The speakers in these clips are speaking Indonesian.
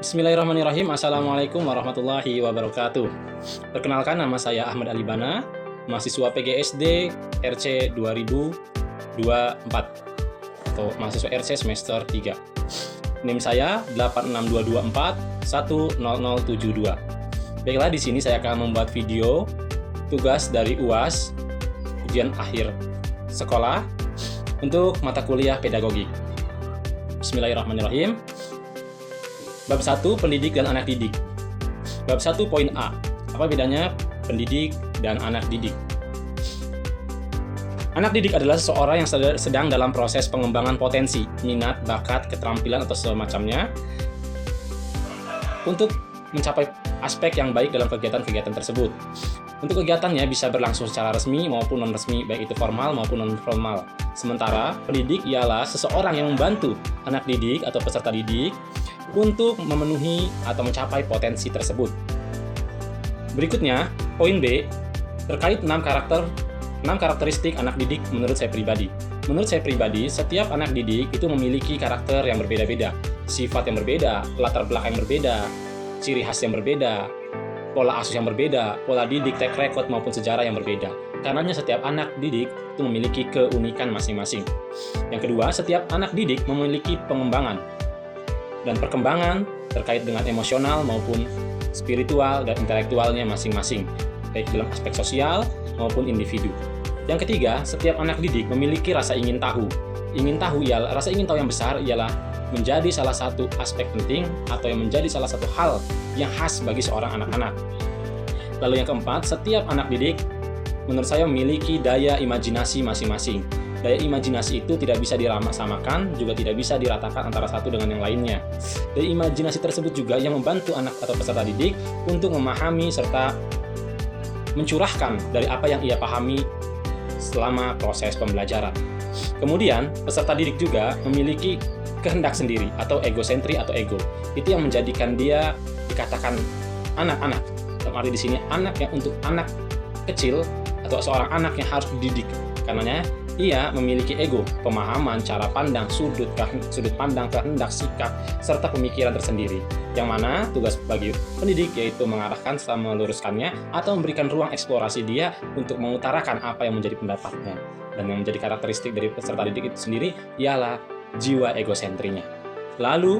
Bismillahirrahmanirrahim. Assalamualaikum warahmatullahi wabarakatuh. Perkenalkan, nama saya Ahmad Alibana, mahasiswa PGSD RC 2024 atau mahasiswa RC semester 3. NIM saya 86224100072. Baiklah, di sini saya akan membuat video tugas dari UAS, ujian akhir sekolah, untuk mata kuliah pedagogik. Bismillahirrahmanirrahim. Bab 1, pendidik dan anak didik. Bab 1 poin A. Apa bedanya pendidik dan anak didik? Anak didik adalah seseorang yang sedang dalam proses pengembangan potensi, minat, bakat, keterampilan, atau semacamnya untuk mencapai aspek yang baik dalam kegiatan-kegiatan tersebut. Untuk kegiatannya bisa berlangsung secara resmi maupun non-resmi, baik itu formal maupun non-formal. Sementara pendidik ialah seseorang yang membantu anak didik atau peserta didik untuk memenuhi atau mencapai potensi tersebut. Berikutnya, poin B, terkait 6 karakteristik anak didik menurut saya pribadi. Menurut saya pribadi, setiap anak didik itu memiliki karakter yang berbeda-beda, sifat yang berbeda, latar belakang yang berbeda, ciri khas yang berbeda, pola asuh yang berbeda, pola didik, track record maupun sejarah yang berbeda. Karenanya setiap anak didik itu memiliki keunikan masing-masing. Yang kedua, setiap anak didik memiliki pengembangan dan perkembangan terkait dengan emosional maupun spiritual dan intelektualnya masing-masing, baik dalam aspek sosial maupun individu. Yang ketiga, setiap anak didik memiliki rasa ingin tahu. Rasa ingin tahu yang besar ialah menjadi salah satu aspek penting atau yang menjadi salah satu hal yang khas bagi seorang anak-anak. Lalu yang keempat, setiap anak didik menurut saya memiliki daya imajinasi masing-masing. Daya imajinasi itu tidak bisa dirama-samakan, juga tidak bisa diratakan antara satu dengan yang lainnya. Daya imajinasi tersebut juga yang membantu anak atau peserta didik untuk memahami serta mencurahkan dari apa yang ia pahami selama proses pembelajaran. Kemudian, peserta didik juga memiliki kehendak sendiri atau egosentri atau ego. Itu yang menjadikan dia dikatakan anak-anak. Dalam arti di sini anak yang untuk anak kecil atau seorang anak yang harus dididik. Karenanya ia memiliki ego, pemahaman, cara pandang, sudut pandang, kehendak, sikap, serta pemikiran tersendiri. Yang mana tugas bagi pendidik yaitu mengarahkan serta meluruskannya atau memberikan ruang eksplorasi dia untuk mengutarakan apa yang menjadi pendapatnya. Dan yang menjadi karakteristik dari peserta didik itu sendiri ialah jiwa egosentrinya. Lalu,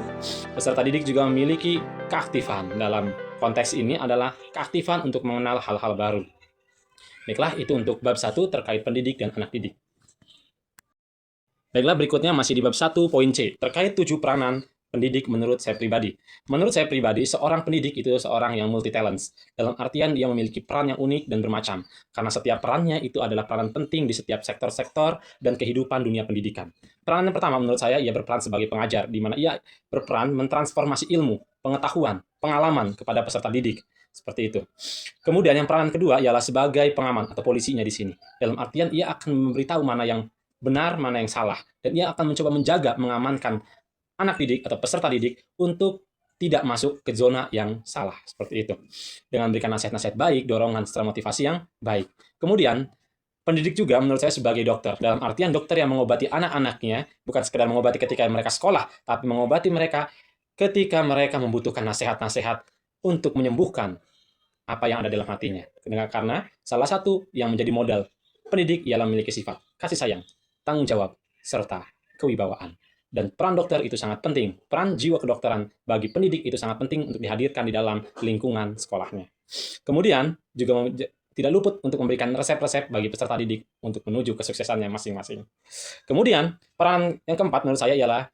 peserta didik juga memiliki keaktifan. Dalam konteks ini adalah keaktifan untuk mengenal hal-hal baru. Baiklah, itu untuk bab 1 terkait pendidik dan anak didik. Baiklah, berikutnya masih di bab 1 poin C, terkait 7 peranan pendidik menurut saya pribadi. Menurut saya pribadi, seorang pendidik itu seorang yang multi talents. Dalam artian dia memiliki peran yang unik dan bermacam. Karena setiap perannya itu adalah peranan penting di setiap sektor-sektor dan kehidupan dunia pendidikan. Peran yang pertama menurut saya, ia berperan sebagai pengajar, di mana ia berperan mentransformasi ilmu, pengetahuan, pengalaman kepada peserta didik. Seperti itu. Kemudian yang peranan kedua ialah sebagai pengaman atau polisinya di sini. Dalam artian ia akan memberitahu mana yang benar, mana yang salah. Dan ia akan mencoba menjaga, mengamankan anak didik atau peserta didik untuk tidak masuk ke zona yang salah. Seperti itu. Dengan memberikan nasihat-nasihat baik, dorongan serta motivasi yang baik. Kemudian, pendidik juga menurut saya sebagai dokter. Dalam artian dokter yang mengobati anak-anaknya, bukan sekedar mengobati ketika mereka sekolah, tapi mengobati mereka ketika mereka membutuhkan nasihat-nasihat untuk menyembuhkan apa yang ada dalam hatinya. Karena salah satu yang menjadi modal pendidik ialah memiliki sifat kasih sayang, tanggung jawab, serta kewibawaan. Dan peran dokter itu sangat penting. Peran jiwa kedokteran bagi pendidik itu sangat penting untuk dihadirkan di dalam lingkungan sekolahnya. Kemudian juga tidak luput untuk memberikan resep-resep bagi peserta didik untuk menuju kesuksesannya masing-masing. Kemudian peran yang keempat menurut saya ialah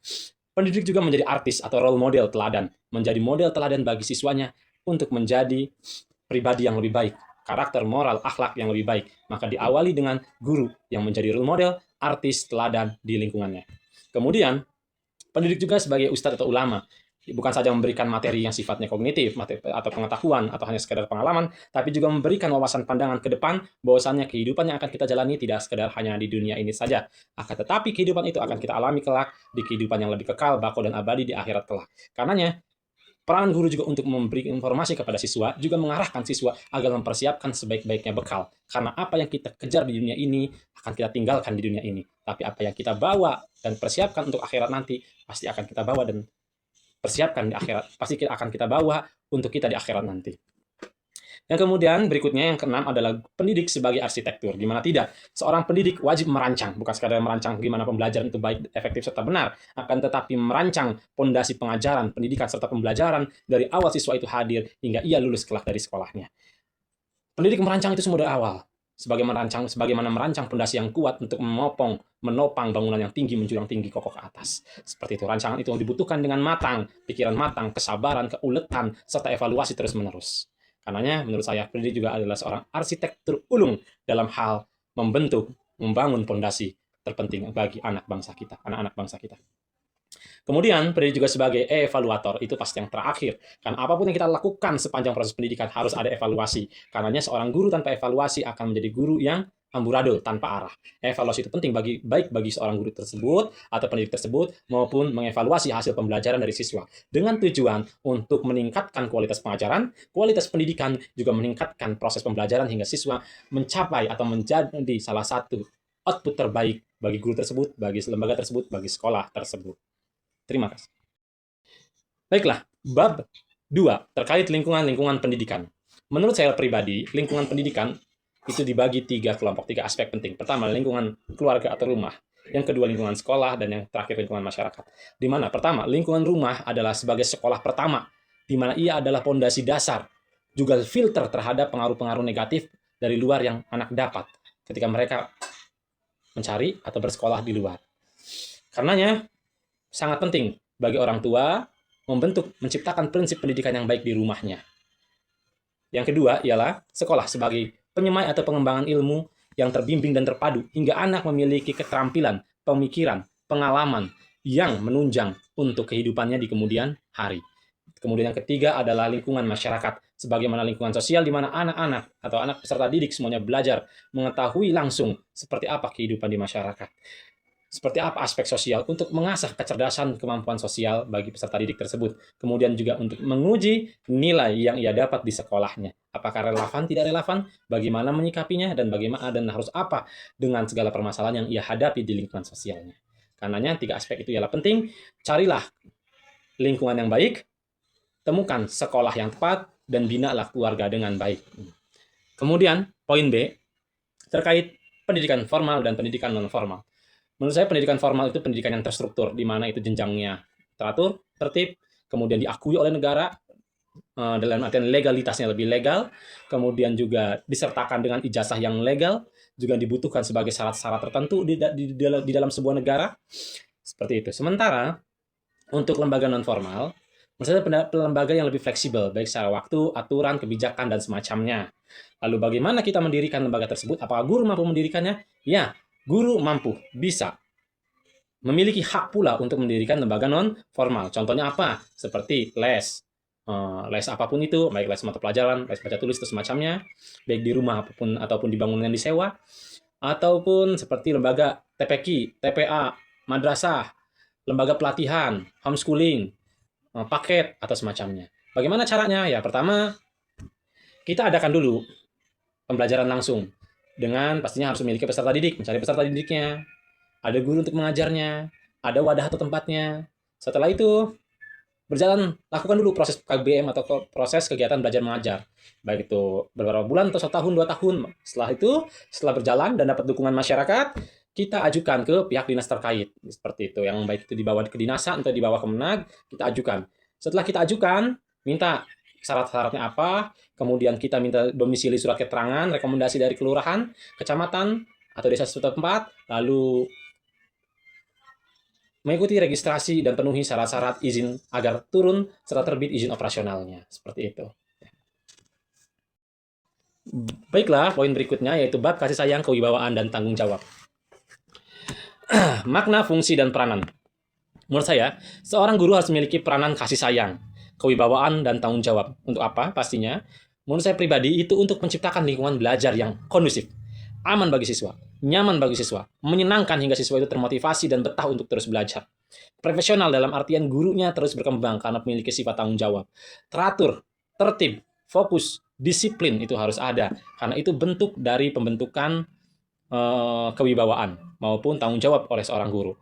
pendidik juga menjadi artis atau role model teladan, menjadi model teladan bagi siswanya untuk menjadi pribadi yang lebih baik, karakter, moral, akhlak yang lebih baik. Maka diawali dengan guru yang menjadi role model, artis teladan di lingkungannya. Kemudian, pendidik juga sebagai ustadz atau ulama, bukan saja memberikan materi yang sifatnya kognitif atau pengetahuan atau hanya sekedar pengalaman, tapi juga memberikan wawasan pandangan ke depan bahwasannya kehidupan yang akan kita jalani tidak sekedar hanya di dunia ini saja. Akan tetapi kehidupan itu akan kita alami kelak di kehidupan yang lebih kekal, bako dan abadi di akhirat kelak. Karenanya, peran guru juga untuk memberi informasi kepada siswa, juga mengarahkan siswa agar mempersiapkan sebaik-baiknya bekal. Karena apa yang kita kejar di dunia ini akan kita tinggalkan di dunia ini. Tapi apa yang kita bawa dan persiapkan untuk akhirat nanti pasti akan kita bawa dan persiapkan di akhirat, pasti akan kita bawa untuk kita di akhirat nanti. Yang kemudian berikutnya yang keenam adalah pendidik sebagai arsitektur, di mana tidak seorang pendidik wajib merancang, bukan sekadar merancang gimana pembelajaran itu baik, efektif serta benar, akan tetapi merancang pondasi pengajaran, pendidikan serta pembelajaran dari awal siswa itu hadir hingga ia lulus kelak dari sekolahnya. Pendidik merancang itu semua dari awal, sebagaimana merancang pondasi yang kuat untuk menopang bangunan yang tinggi menjulang tinggi kokoh ke atas. Seperti itu, rancangan itu dibutuhkan dengan matang, pikiran matang, kesabaran, keuletan, serta evaluasi terus-menerus. Karenanya, menurut saya, pendidik juga adalah seorang arsitek terulung dalam hal membangun pondasi terpenting bagi anak-anak bangsa kita. Kemudian, pendidik juga sebagai evaluator, itu pasti yang terakhir. Karena apapun yang kita lakukan sepanjang proses pendidikan harus ada evaluasi. Karenanya seorang guru tanpa evaluasi akan menjadi guru yang amburadul, tanpa arah. Evaluasi itu penting baik bagi seorang guru tersebut atau pendidik tersebut maupun mengevaluasi hasil pembelajaran dari siswa dengan tujuan untuk meningkatkan kualitas pengajaran, kualitas pendidikan, juga meningkatkan proses pembelajaran hingga siswa mencapai atau menjadi salah satu output terbaik bagi guru tersebut, bagi lembaga tersebut, bagi sekolah tersebut. Terima kasih. Baiklah, bab 2 terkait lingkungan pendidikan. Menurut saya pribadi, lingkungan pendidikan itu dibagi 3 kelompok, 3 aspek penting. Pertama, lingkungan keluarga atau rumah. Yang kedua, lingkungan sekolah. Dan yang terakhir, lingkungan masyarakat. Di mana? Pertama, lingkungan rumah adalah sebagai sekolah pertama, di mana ia adalah pondasi dasar, juga filter terhadap pengaruh-pengaruh negatif dari luar yang anak dapat ketika mereka mencari atau bersekolah di luar. Karenanya, sangat penting bagi orang tua menciptakan prinsip pendidikan yang baik di rumahnya. Yang kedua ialah sekolah sebagai penyemai atau pengembangan ilmu yang terbimbing dan terpadu hingga anak memiliki keterampilan, pemikiran, pengalaman yang menunjang untuk kehidupannya di kemudian hari. Kemudian yang ketiga adalah lingkungan masyarakat, sebagaimana lingkungan sosial di mana anak-anak atau anak peserta didik semuanya belajar mengetahui langsung seperti apa kehidupan di masyarakat. Seperti apa aspek sosial untuk mengasah kecerdasan kemampuan sosial bagi peserta didik tersebut. Kemudian juga untuk menguji nilai yang ia dapat di sekolahnya. Apakah relevan, tidak relevan, bagaimana menyikapinya, dan bagaimana dan harus apa dengan segala permasalahan yang ia hadapi di lingkungan sosialnya. Karenanya 3 aspek itu ialah penting. Carilah lingkungan yang baik, temukan sekolah yang tepat, dan binalah keluarga dengan baik. Kemudian poin B terkait pendidikan formal dan pendidikan non formal. Menurut saya pendidikan formal itu pendidikan yang terstruktur, di mana itu jenjangnya teratur, tertib, kemudian diakui oleh negara, dalam artian legalitasnya lebih legal, kemudian juga disertakan dengan ijazah yang legal, juga dibutuhkan sebagai syarat-syarat tertentu di dalam sebuah negara, seperti itu. Sementara untuk lembaga non formal, menurut saya lembaga yang lebih fleksibel, baik secara waktu, aturan, kebijakan, dan semacamnya. Lalu bagaimana kita mendirikan lembaga tersebut? Apakah guru mampu mendirikannya? Ya, guru mampu, bisa. Memiliki hak pula untuk mendirikan lembaga non formal. Contohnya apa? Seperti les apapun itu, baik les mata pelajaran, les baca tulis, dan semacamnya, baik di rumah ataupun di bangunan yang disewa, ataupun seperti lembaga TPQ, TPA, madrasah, lembaga pelatihan, homeschooling, paket, atau semacamnya. Bagaimana caranya? Ya, pertama, kita adakan dulu pembelajaran langsung. Dengan pastinya harus memiliki peserta didik, mencari peserta didiknya, ada guru untuk mengajarnya, ada wadah atau tempatnya. Setelah itu, lakukan dulu proses KBM atau proses kegiatan belajar mengajar. Baik itu beberapa bulan atau 1 tahun, 2 tahun. Setelah berjalan dan dapat dukungan masyarakat, kita ajukan ke pihak dinas terkait. Seperti itu, yang baik itu di bawah kedinasan atau di bawah Kemenag, kita ajukan. Setelah kita ajukan, minta syarat-syaratnya apa, kemudian kita minta domisili surat keterangan, rekomendasi dari kelurahan, kecamatan, atau desa setempat, lalu mengikuti registrasi dan penuhi syarat-syarat izin agar turun serta terbit izin operasionalnya. Seperti itu. Baiklah, poin berikutnya yaitu bab kasih sayang, kewibawaan, dan tanggung jawab. Makna, fungsi, dan peranan. Menurut saya, seorang guru harus memiliki peranan kasih sayang, kewibawaan, dan tanggung jawab. Untuk apa? Pastinya, menurut saya pribadi, itu untuk menciptakan lingkungan belajar yang kondusif, aman bagi siswa, nyaman bagi siswa, menyenangkan hingga siswa itu termotivasi dan betah untuk terus belajar. Profesional dalam artian gurunya terus berkembang karena memiliki sifat tanggung jawab. Teratur, tertib, fokus, disiplin itu harus ada. Karena itu bentuk dari pembentukan kewibawaan maupun tanggung jawab oleh seorang guru.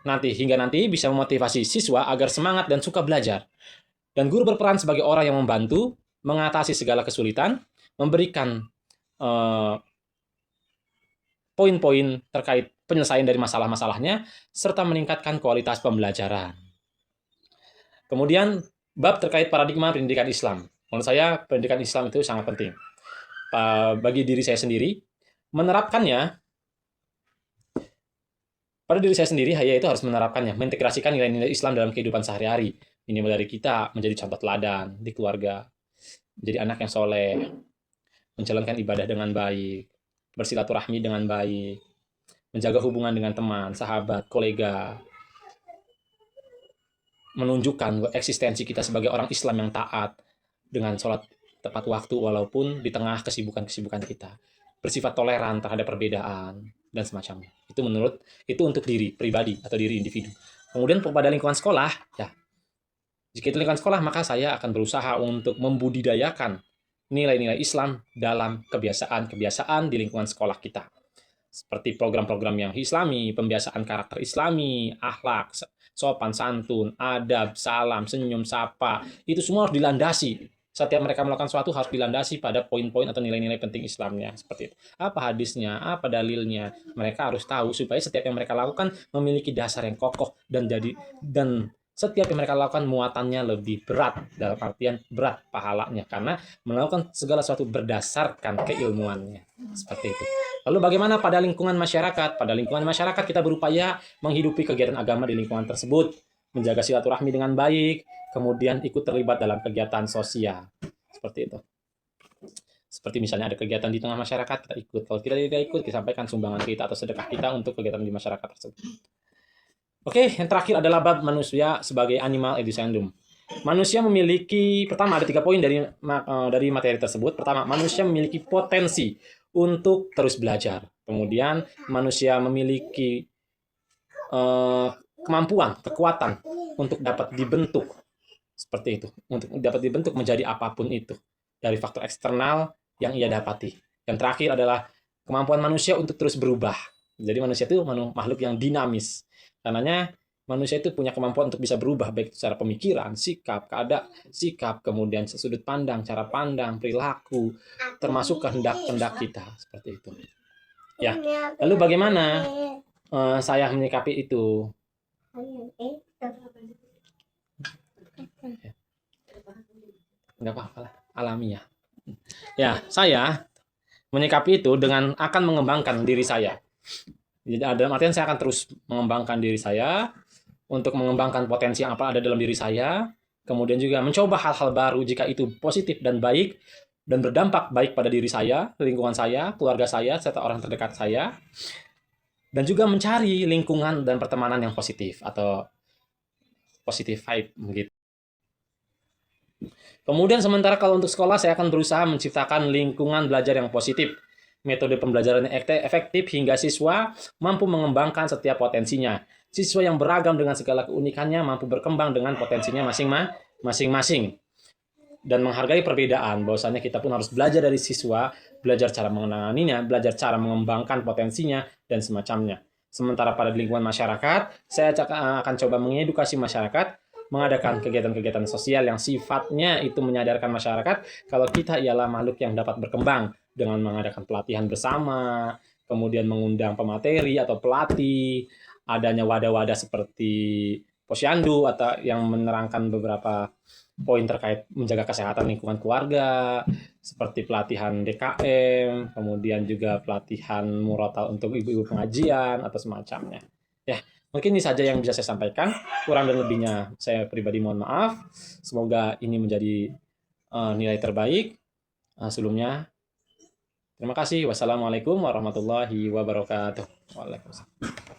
hingga nanti bisa memotivasi siswa agar semangat dan suka belajar. Dan guru berperan sebagai orang yang membantu mengatasi segala kesulitan, memberikan poin-poin terkait penyelesaian dari masalah-masalahnya, serta meningkatkan kualitas pembelajaran. Kemudian, bab terkait paradigma pendidikan Islam. Menurut saya, pendidikan Islam itu sangat penting. Bagi diri saya sendiri, menerapkannya, pada diri saya sendiri, saya itu harus menerapkannya, mengintegrasikan nilai-nilai Islam dalam kehidupan sehari-hari. Minimal dari kita menjadi contoh teladan di keluarga, menjadi anak yang soleh, menjalankan ibadah dengan baik, bersilaturahmi dengan baik, menjaga hubungan dengan teman, sahabat, kolega, menunjukkan eksistensi kita sebagai orang Islam yang taat dengan sholat tepat waktu walaupun di tengah kesibukan-kesibukan kita, bersifat toleran terhadap perbedaan dan semacamnya. Itu untuk diri pribadi atau diri individu. Kemudian pada lingkungan sekolah, ya, jika itu lingkungan sekolah, maka saya akan berusaha untuk membudidayakan nilai-nilai Islam dalam kebiasaan-kebiasaan di lingkungan sekolah kita. Seperti program-program yang Islami, pembiasaan karakter Islami, akhlak, sopan santun, adab, salam, senyum, sapa, itu semua harus dilandasi. Setiap mereka melakukan sesuatu harus dilandasi pada poin-poin atau nilai-nilai penting Islamnya, seperti itu. Apa hadisnya, apa dalilnya, mereka harus tahu supaya setiap yang mereka lakukan memiliki dasar yang kokoh dan setiap yang mereka lakukan muatannya lebih berat, dalam artian berat pahalanya, karena melakukan segala sesuatu berdasarkan keilmuannya. Seperti itu. Lalu bagaimana pada lingkungan masyarakat? Pada lingkungan masyarakat kita berupaya menghidupi kegiatan agama di lingkungan tersebut, menjaga silaturahmi dengan baik, kemudian ikut terlibat dalam kegiatan sosial. Seperti itu. Seperti misalnya ada kegiatan di tengah masyarakat, kita ikut. Kalau kita tidak ikut, kita sampaikan sumbangan kita atau sedekah kita untuk kegiatan di masyarakat tersebut. Oke, yang terakhir adalah bab manusia sebagai animal edusandum. Manusia memiliki, pertama ada 3 poin dari materi tersebut. Pertama, manusia memiliki potensi untuk terus belajar. Kemudian, manusia memiliki kemampuan, kekuatan untuk dapat dibentuk. Seperti itu. Untuk dapat dibentuk menjadi apapun itu. Dari faktor eksternal yang ia dapati. Yang terakhir adalah kemampuan manusia untuk terus berubah. Jadi manusia itu makhluk yang dinamis. Karenanya manusia itu punya kemampuan untuk bisa berubah baik secara pemikiran, sikap, kemudian sudut pandang, cara pandang, perilaku, termasuk kehendak-kehendak kita seperti itu. Ya. Lalu bagaimana saya menyikapi itu? Enggak apa-apa lah, alami ya. Ya, saya menyikapi itu dengan akan mengembangkan diri saya. Jadi dalam artian saya akan terus mengembangkan diri saya untuk mengembangkan potensi yang apa ada dalam diri saya, kemudian juga mencoba hal-hal baru jika itu positif dan baik dan berdampak baik pada diri saya, lingkungan saya, keluarga saya, serta orang terdekat saya, dan juga mencari lingkungan dan pertemanan yang positif atau positive vibe begitu. Kemudian sementara kalau untuk sekolah saya akan berusaha menciptakan lingkungan belajar yang positif, metode pembelajaran yang efektif hingga siswa mampu mengembangkan setiap potensinya. Siswa yang beragam dengan segala keunikannya mampu berkembang dengan potensinya masing-masing. Dan menghargai perbedaan, bahwasanya kita pun harus belajar dari siswa, belajar cara mengenalinya, belajar cara mengembangkan potensinya, dan semacamnya. Sementara pada lingkungan masyarakat, saya akan coba mengedukasi masyarakat, mengadakan kegiatan-kegiatan sosial yang sifatnya itu menyadarkan masyarakat kalau kita ialah makhluk yang dapat berkembang, dengan mengadakan pelatihan bersama, kemudian mengundang pemateri atau pelatih, adanya wadah-wadah seperti Posyandu atau yang menerangkan beberapa poin terkait menjaga kesehatan lingkungan keluarga, seperti pelatihan DKM, kemudian juga pelatihan murotal untuk ibu-ibu pengajian atau semacamnya. Ya, mungkin ini saja yang bisa saya sampaikan. Kurang dan lebihnya saya pribadi mohon maaf. Semoga ini menjadi nilai terbaik. Sebelumnya terima kasih. Wassalamualaikum warahmatullahi wabarakatuh. Waalaikumsalam.